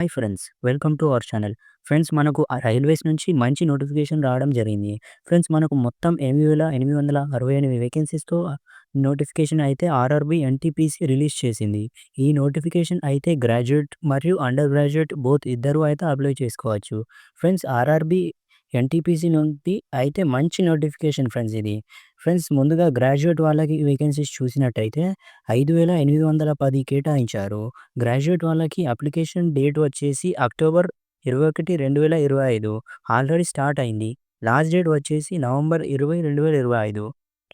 Hi friends, welcome to our channel. Friends, మనకు railways నుంచి మంచి నోటిఫికేషన్ రావడం జరిగింది. ఫ్రెండ్స్, మనకు మొత్తం 8868 వేకెన్సీస్‌తో నోటిఫికేషన్ అయితే ఆర్ఆర్‌బీ, ఎన్‌టీపీసీ రిలీజ్ చేసింది. ఈ నోటిఫికేషన్ అయితే గ్రాడ్యుయేట్ మరియు అండర్ గ్రాడ్యుయేట్ బోత్ ఇద్దరు అయితే అప్లై చేసుకోవచ్చు. ఫ్రెండ్స్, ఆర్ఆర్‌బీ, ఎన్‌టీపీసీ నుండి అయితే మంచి నోటిఫికేషన్ ఫ్రెండ్స్ ఇది. ఫ్రెండ్స్, ముందుగా గ్రాడ్యుయేట్ వాళ్ళకి వేకెన్సీస్ చూసినట్టయితే 5810 కేటాయించారు. గ్రాడ్యుయేట్ వాళ్ళకి అప్లికేషన్ డేట్ వచ్చేసి అక్టోబర్ 21, 2025 ఆల్రెడీ స్టార్ట్ అయింది. లాస్ట్ డేట్ వచ్చేసి November 20, 2025.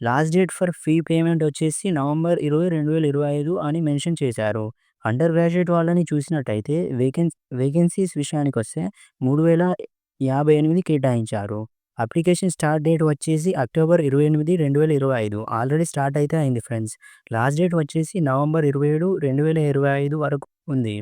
Last date for fee payment వచ్చేసి నవంబర్ 20, 2025 అని మెన్షన్ చేశారు. అండర్ గ్రాడ్యుయేట్ వాళ్ళని చూసినట్టయితే వేకెన్సీస్ విషయానికొస్తే 3058 కేటాయించారు. అప్లికేషన్ స్టార్ట్ డేట్ వచ్చేసి అక్టోబర్ 28, 2025 ఆల్రెడీ స్టార్ట్ అయితే అయింది ఫ్రెండ్స్. లాస్ట్ డేట్ వచ్చేసి నవంబర్ 27, 2025 వరకు ఉంది.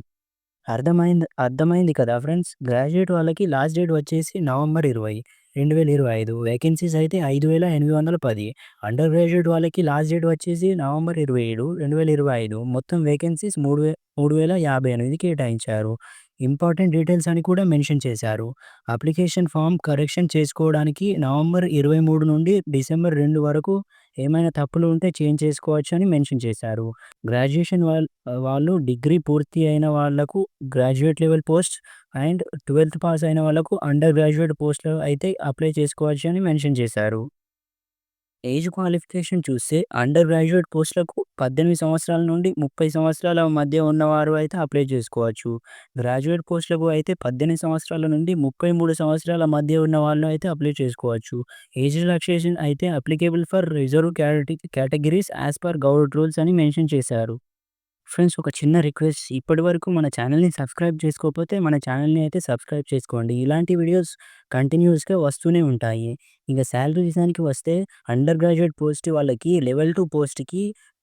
అర్థమైంది కదా ఫ్రెండ్స్. గ్రాడ్యుయేట్ వాళ్ళకి లాస్ట్ డేట్ వచ్చేసి నవంబర్ 20, 2025 వేకెన్సీస్ అయితే 5810. అండర్ గ్రాడ్యుయేట్ వాళ్ళకి లాస్ట్ డేట్ వచ్చేసి నవంబర్ 27, 2025 మొత్తం వేకెన్సీస్ 3058 కేటాయించారు. ఇంపార్టెంట్ డీటెయిల్స్ అని కూడా మెన్షన్ చేశారు. అప్లికేషన్ ఫామ్ కరెక్షన్ చేసుకోవడానికి నవంబర్ 23 నుండి డిసెంబర్ 2 వరకు ఏమైనా తప్పులు ఉంటే చేంజ్ చేసుకోవచ్చు అని మెన్షన్ చేశారు. గ్రాడ్యుయేషన్ వాళ్ళు డిగ్రీ పూర్తి అయిన వాళ్ళకు గ్రాడ్యుయేట్ లెవెల్ పోస్ట్ అండ్ 12థ్ పాస్ అయిన వాళ్ళకు అండర్ గ్రాడ్యుయేట్ పోస్ట్‌లో అయితే అప్లై చేసుకోవచ్చు అని మెన్షన్ చేశారు. ఏజ్ క్వాలిఫికేషన్ చూస్తే అండర్ గ్రాడ్యుయేట్ పోస్టులకు 18 సంవత్సరాల నుండి 30 సంవత్సరాల మధ్య ఉన్నవారు అయితే అప్లై చేసుకోవచ్చు. గ్రాడ్యుయేట్ పోస్టులకు అయితే 18 సంవత్సరాల నుండి 33 సంవత్సరాల మధ్య ఉన్న వాళ్ళు అయితే అప్లై చేసుకోవచ్చు. ఏజ్ రిలాక్సేషన్ అయితే applicable for reserve categories as per government rules అని మెన్షన్ చేశారు. ఫ్రెండ్స్, ఒక చిన్న రిక్వెస్ట్, ఇప్పటివరకు మన ఛానల్‌ని సబ్స్క్రైబ్ చేసుకోకపోతే మన ఛానల్‌ని అయితే సబ్స్క్రైబ్ చేసుకోండి. ఇలాంటి వీడియోస్ కంటిన్యూయస్‌గా వస్తూనే ఉంటాయి. ఇక సాలరీ విషయానికి వస్తే అండర్ గ్రాడ్యుయేట్ పోస్ట్ వాళ్ళకి లెవెల్ 2 పోస్ట్‌కి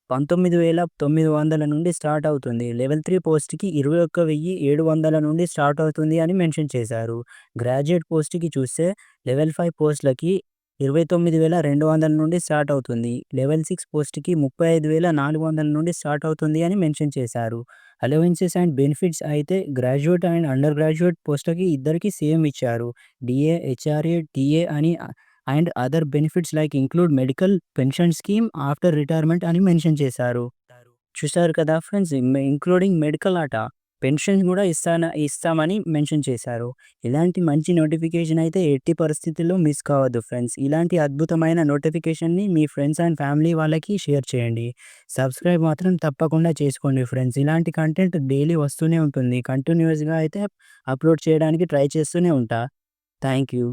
19,900 నుండి స్టార్ట్ అవుతుంది. లెవెల్ 3 పోస్ట్‌కి 21,700 నుండి స్టార్ట్ అవుతుంది అని మెన్షన్ చేశారు. గ్రాడ్యుయేట్ పోస్ట్‌కి చూస్తే లెవెల్ 5 పోస్ట్‌లకి 29,200 నుండి స్టార్ట్ అవుతుంది. లెవెల్ 6 పోస్ట్‌కి 35,400 నుండి స్టార్ట్ అవుతుంది అని మెన్షన్ చేశారు. అలవెన్సెస్ అండ్ బెనిఫిట్స్ అయితే గ్రాడ్యుయేట్ అండ్ అండర్ గ్రాడ్యుయేట్ పోస్ట్‌లకి ఇద్దరికీ సేమ్ ఇచ్చారు. డీఏ, హెచ్ఆర్ఏ, టీఏ అని and other benefits like include medical, pension scheme after retirement అని మెన్షన్ చేశారు. చూసారు కదా ఫ్రెండ్స్, ఇంక్లూడింగ్ మెడికల్ అట. పెన్షన్ కూడా ఇస్తామని మెన్షన్ చేశారు. ఇలాంటి మంచి నోటిఫికేషన్ అయితే ఎట్టి పరిస్థితుల్లో మిస్ కావద్దు ఫ్రెండ్స్. ఇలాంటి అద్భుతమైన నోటిఫికేషన్‌ని మీ ఫ్రెండ్స్ అండ్ ఫ్యామిలీ వాళ్ళకి షేర్ చేయండి. సబ్స్క్రైబ్ మాత్రం తప్పకుండా చేసుకోండి ఫ్రెండ్స్. ఇలాంటి కంటెంట్ డైలీ వస్తూనే ఉంటుంది. కంటిన్యూయస్‌గా అయితే అప్లోడ్ చేయడానికి ట్రై చేస్తూనే ఉంటా. Thank you.